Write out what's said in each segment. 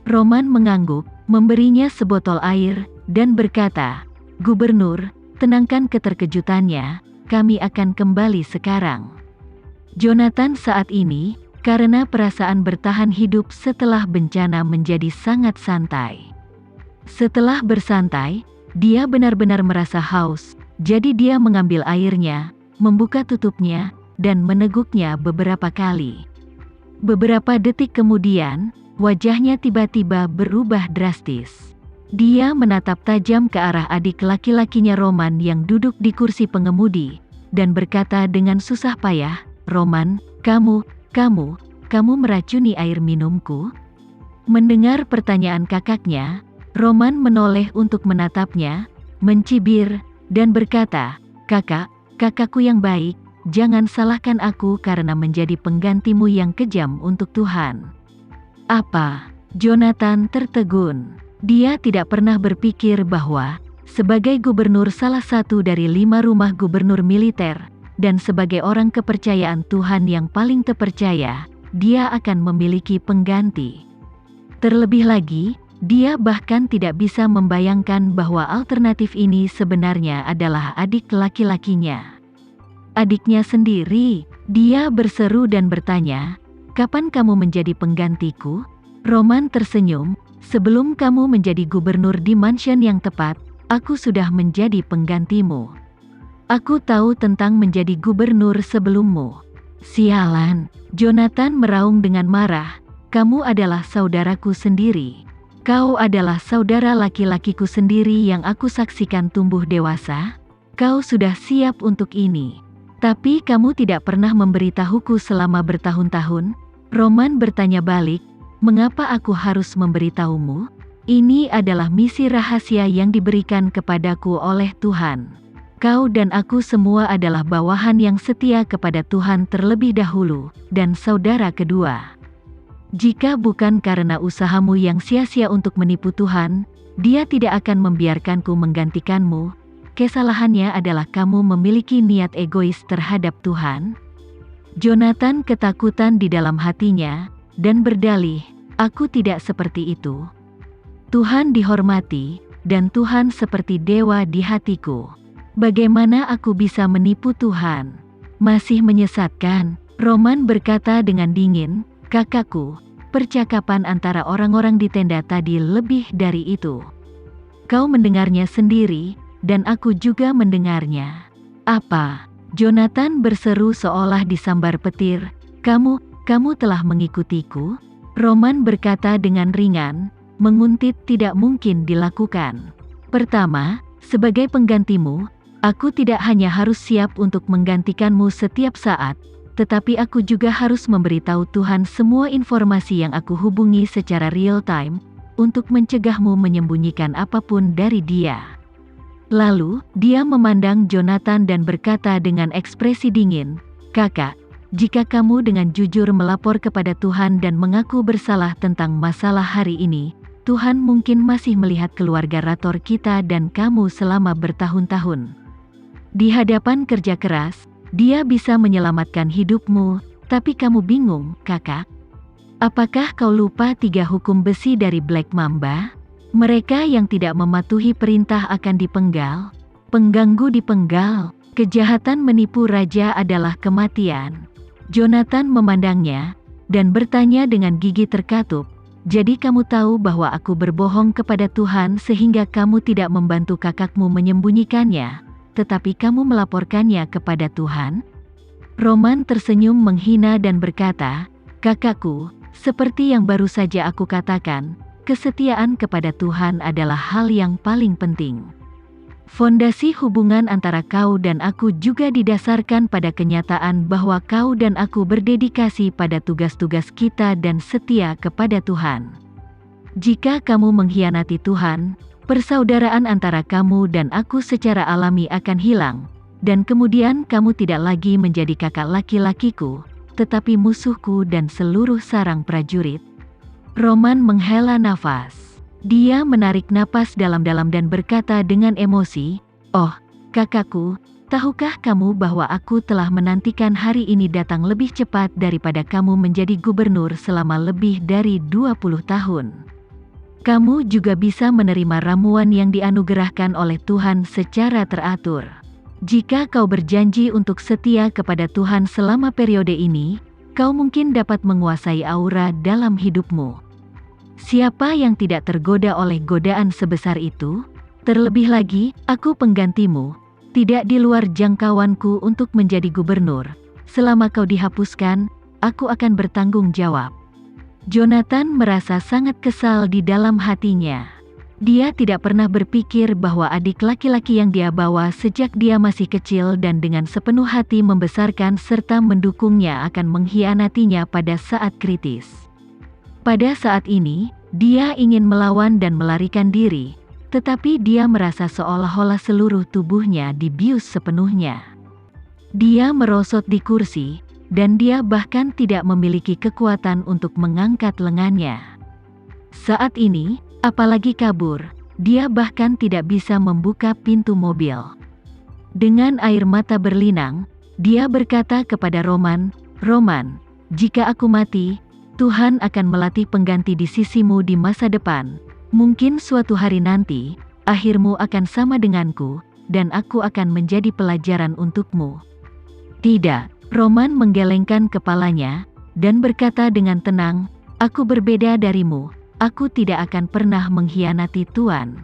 Roman mengangguk, memberinya sebotol air, dan berkata, "Gubernur, tenangkan keterkejutannya, kami akan kembali sekarang." Jonathan saat ini, karena perasaan bertahan hidup setelah bencana menjadi sangat santai. Setelah bersantai, dia benar-benar merasa haus, jadi dia mengambil airnya, membuka tutupnya, dan meneguknya beberapa kali. Beberapa detik kemudian, wajahnya tiba-tiba berubah drastis. Dia menatap tajam ke arah adik laki-lakinya Roman yang duduk di kursi pengemudi, dan berkata dengan susah payah, "Roman, kamu meracuni air minumku?" Mendengar pertanyaan kakaknya, Roman menoleh untuk menatapnya, mencibir, dan berkata, Kakakku yang baik, jangan salahkan aku karena menjadi penggantimu yang kejam untuk Tuhan." "Apa?" Jonathan tertegun. Dia tidak pernah berpikir bahwa, sebagai gubernur salah satu dari 5 rumah gubernur militer, dan sebagai orang kepercayaan Tuhan yang paling terpercaya, dia akan memiliki pengganti. Terlebih lagi, dia bahkan tidak bisa membayangkan bahwa alternatif ini sebenarnya adalah adik laki-lakinya. Adiknya sendiri. Dia berseru dan bertanya, "Kapan kamu menjadi penggantiku?" Roman tersenyum, "Sebelum kamu menjadi gubernur di mansion yang tepat, aku sudah menjadi penggantimu. Aku tahu tentang menjadi gubernur sebelummu." "Sialan," Jonathan meraung dengan marah, "kamu adalah saudaraku sendiri. Kau adalah saudara laki-lakiku sendiri yang aku saksikan tumbuh dewasa. Kau sudah siap untuk ini. Tapi kamu tidak pernah memberitahuku selama bertahun-tahun." Roman bertanya balik, "Mengapa aku harus memberitahumu? Ini adalah misi rahasia yang diberikan kepadaku oleh Tuhan. Kau dan aku semua adalah bawahan yang setia kepada Tuhan terlebih dahulu, dan saudara kedua. Jika bukan karena usahamu yang sia-sia untuk menipu Tuhan, Dia tidak akan membiarkanku menggantikanmu. Kesalahannya adalah kamu memiliki niat egois terhadap Tuhan." Jonathan ketakutan di dalam hatinya, dan berdalih, "Aku tidak seperti itu. Tuhan dihormati, dan Tuhan seperti dewa di hatiku. Bagaimana aku bisa menipu Tuhan? Masih menyesatkan." Roman berkata dengan dingin, "Kakakku, percakapan antara orang-orang di tenda tadi lebih dari itu. Kau mendengarnya sendiri, dan aku juga mendengarnya." "Apa?" Jonathan berseru seolah disambar petir, Kamu telah mengikutiku?" Roman berkata dengan ringan, menguntit tidak mungkin dilakukan. "Pertama, sebagai penggantimu, aku tidak hanya harus siap untuk menggantikanmu setiap saat, tetapi aku juga harus memberitahu Tuhan semua informasi yang aku hubungi secara real time, untuk mencegahmu menyembunyikan apapun dari Dia." Lalu, dia memandang Jonathan dan berkata dengan ekspresi dingin, "Kakak, jika kamu dengan jujur melapor kepada Tuhan dan mengaku bersalah tentang masalah hari ini, Tuhan mungkin masih melihat keluarga Rator kita dan kamu selama bertahun-tahun. Di hadapan kerja keras, Dia bisa menyelamatkan hidupmu, tapi kamu bingung, kakak? Apakah kau lupa 3 hukum besi dari Black Mamba? Mereka yang tidak mematuhi perintah akan dipenggal, pengganggu dipenggal, kejahatan menipu raja adalah kematian." Jonathan memandangnya, dan bertanya dengan gigi terkatup, "Jadi kamu tahu bahwa aku berbohong kepada Tuhan sehingga kamu tidak membantu kakakmu menyembunyikannya, tetapi kamu melaporkannya kepada Tuhan?" Roman tersenyum menghina dan berkata, "Kakakku, seperti yang baru saja aku katakan, kesetiaan kepada Tuhan adalah hal yang paling penting. Fondasi hubungan antara kau dan aku juga didasarkan pada kenyataan bahwa kau dan aku berdedikasi pada tugas-tugas kita dan setia kepada Tuhan. Jika kamu mengkhianati Tuhan, persaudaraan antara kamu dan aku secara alami akan hilang, dan kemudian kamu tidak lagi menjadi kakak laki-lakiku, tetapi musuhku dan seluruh sarang prajurit." Roman menghela nafas. Dia menarik napas dalam-dalam dan berkata dengan emosi, "Oh, kakakku, tahukah kamu bahwa aku telah menantikan hari ini datang lebih cepat daripada kamu menjadi gubernur selama lebih dari 20 tahun. Kamu juga bisa menerima ramuan yang dianugerahkan oleh Tuhan secara teratur. Jika kau berjanji untuk setia kepada Tuhan selama periode ini, kau mungkin dapat menguasai aura dalam hidupmu. Siapa yang tidak tergoda oleh godaan sebesar itu? Terlebih lagi, aku penggantimu, tidak di luar jangkauanku untuk menjadi gubernur. Selama kau dihapuskan, aku akan bertanggung jawab. Jonathan merasa sangat kesal di dalam hatinya. Dia tidak pernah berpikir bahwa adik laki-laki yang dia bawa sejak dia masih kecil dan dengan sepenuh hati membesarkan serta mendukungnya akan mengkhianatinya pada saat kritis. Pada saat ini, dia ingin melawan dan melarikan diri, tetapi dia merasa seolah-olah seluruh tubuhnya dibius sepenuhnya. Dia merosot di kursi, dan dia bahkan tidak memiliki kekuatan untuk mengangkat lengannya. Saat ini, apalagi kabur, dia bahkan tidak bisa membuka pintu mobil. Dengan air mata berlinang, dia berkata kepada Roman, "Roman, jika aku mati, Tuhan akan melatih pengganti di sisimu di masa depan. Mungkin suatu hari nanti, akhirmu akan sama denganku, dan aku akan menjadi pelajaran untukmu." "Tidak," Roman menggelengkan kepalanya, dan berkata dengan tenang, "Aku berbeda darimu, aku tidak akan pernah mengkhianati Tuhan."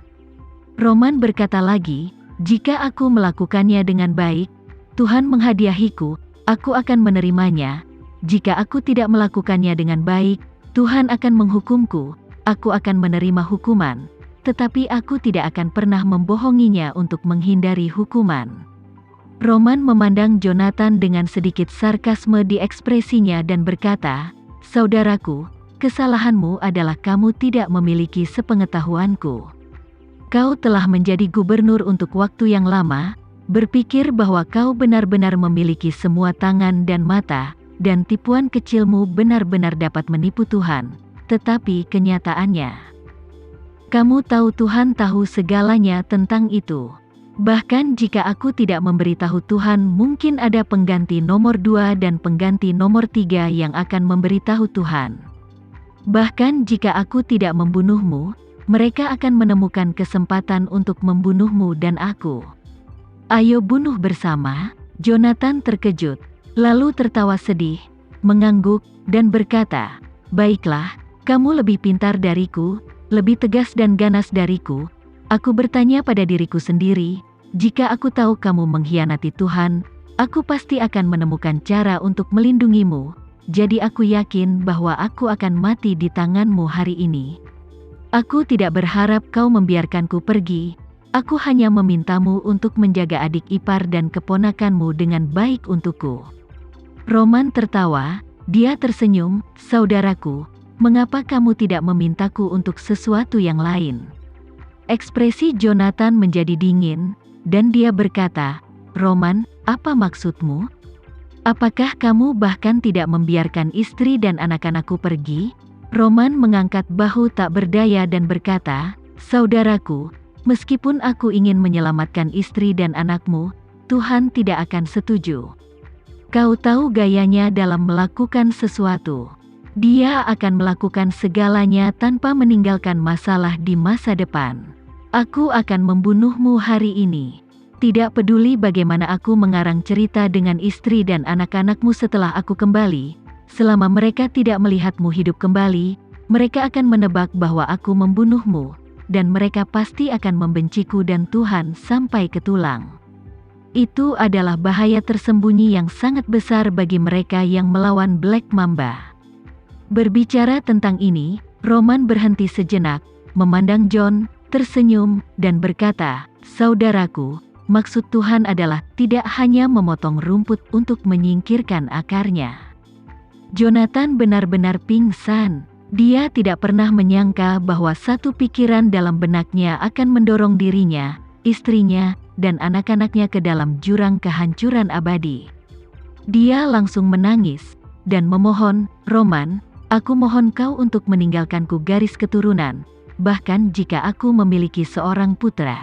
Roman berkata lagi, "Jika aku melakukannya dengan baik, Tuhan menghadiahiku, aku akan menerimanya. Jika aku tidak melakukannya dengan baik, Tuhan akan menghukumku, aku akan menerima hukuman, tetapi aku tidak akan pernah membohonginya untuk menghindari hukuman." Roman memandang Jonathan dengan sedikit sarkasme di ekspresinya dan berkata, "Saudaraku, kesalahanmu adalah kamu tidak memiliki sepengetahuanku. Kau telah menjadi gubernur untuk waktu yang lama, berpikir bahwa kau benar-benar memiliki semua tangan dan mata, dan tipuan kecilmu benar-benar dapat menipu Tuhan, tetapi kenyataannya, kamu tahu Tuhan tahu segalanya tentang itu. Bahkan jika aku tidak memberitahu Tuhan, mungkin ada pengganti nomor 2 dan pengganti nomor 3 yang akan memberitahu Tuhan. Bahkan jika aku tidak membunuhmu, mereka akan menemukan kesempatan untuk membunuhmu dan aku. Ayo bunuh bersama." Jonathan terkejut, lalu tertawa sedih, mengangguk, dan berkata, "Baiklah, kamu lebih pintar dariku, lebih tegas dan ganas dariku. Aku bertanya pada diriku sendiri, jika aku tahu kamu mengkhianati Tuhan, aku pasti akan menemukan cara untuk melindungimu. Jadi aku yakin bahwa aku akan mati di tanganmu hari ini. Aku tidak berharap kau membiarkanku pergi, aku hanya memintamu untuk menjaga adik ipar dan keponakanmu dengan baik untukku." Roman tertawa, dia tersenyum, "Saudaraku, mengapa kamu tidak memintaku untuk sesuatu yang lain?" Ekspresi Jonathan menjadi dingin, dan dia berkata, "Roman, apa maksudmu? Apakah kamu bahkan tidak membiarkan istri dan anak-anakku pergi?" Roman mengangkat bahu tak berdaya dan berkata, "Saudaraku, meskipun aku ingin menyelamatkan istri dan anakmu, Tuhan tidak akan setuju. Kau tahu gayanya dalam melakukan sesuatu. Dia akan melakukan segalanya tanpa meninggalkan masalah di masa depan. Aku akan membunuhmu hari ini. Tidak peduli bagaimana aku mengarang cerita dengan istri dan anak-anakmu setelah aku kembali, selama mereka tidak melihatmu hidup kembali, mereka akan menebak bahwa aku membunuhmu, dan mereka pasti akan membenciku dan Tuhan sampai ke tulang. Itu adalah bahaya tersembunyi yang sangat besar bagi mereka yang melawan Black Mamba." Berbicara tentang ini, Roman berhenti sejenak, memandang John, tersenyum, dan berkata, "Saudaraku, maksud Tuhan adalah tidak hanya memotong rumput untuk menyingkirkan akarnya." Jonathan benar-benar pingsan. Dia tidak pernah menyangka bahwa satu pikiran dalam benaknya akan mendorong dirinya, istrinya, dan anak-anaknya ke dalam jurang kehancuran abadi. Dia langsung menangis, dan memohon, "Roman, aku mohon kau untuk meninggalkanku garis keturunan, bahkan jika aku memiliki seorang putra."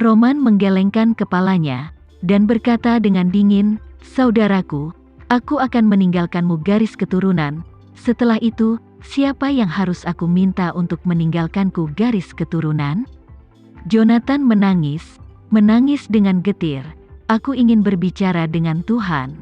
Roman menggelengkan kepalanya, dan berkata dengan dingin, "Saudaraku, aku akan meninggalkanmu garis keturunan. Setelah itu, Siapa yang harus aku minta untuk meninggalkanku garis keturunan? Jonathan menangis dengan getir. Aku ingin berbicara dengan Tuhan.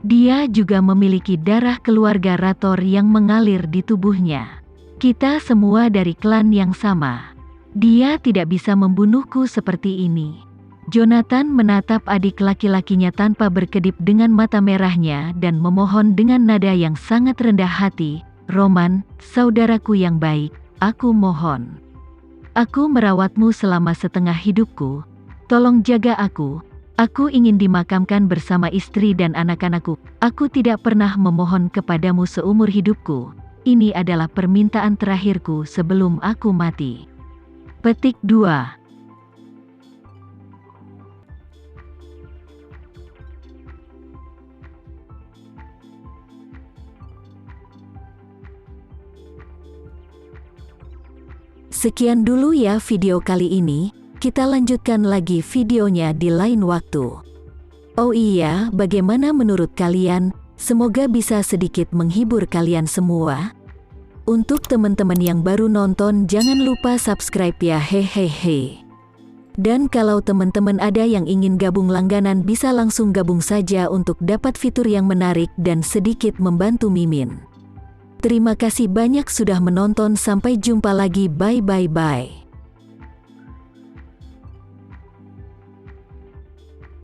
Dia juga memiliki darah keluarga Rator yang mengalir di tubuhnya. Kita semua dari klan yang sama. Dia tidak bisa membunuhku seperti ini. Jonathan menatap adik laki-lakinya tanpa berkedip dengan mata merahnya dan memohon dengan nada yang sangat rendah hati, "Roman, saudaraku yang baik, aku mohon. Aku merawatmu selama setengah hidupku. Tolong jaga aku. Aku ingin dimakamkan bersama istri dan anak-anakku. Aku tidak pernah memohon kepadamu seumur hidupku. Ini adalah permintaan terakhirku sebelum aku mati." Petik 2. Sekian dulu ya video kali ini. Kita lanjutkan lagi videonya di lain waktu. Oh iya, bagaimana menurut kalian? Semoga bisa sedikit menghibur kalian semua. Untuk teman-teman yang baru nonton, jangan lupa subscribe ya, hehehe. Dan kalau teman-teman ada yang ingin gabung langganan, bisa langsung gabung saja untuk dapat fitur yang menarik dan sedikit membantu Mimin. Terima kasih banyak sudah menonton, sampai jumpa lagi, bye.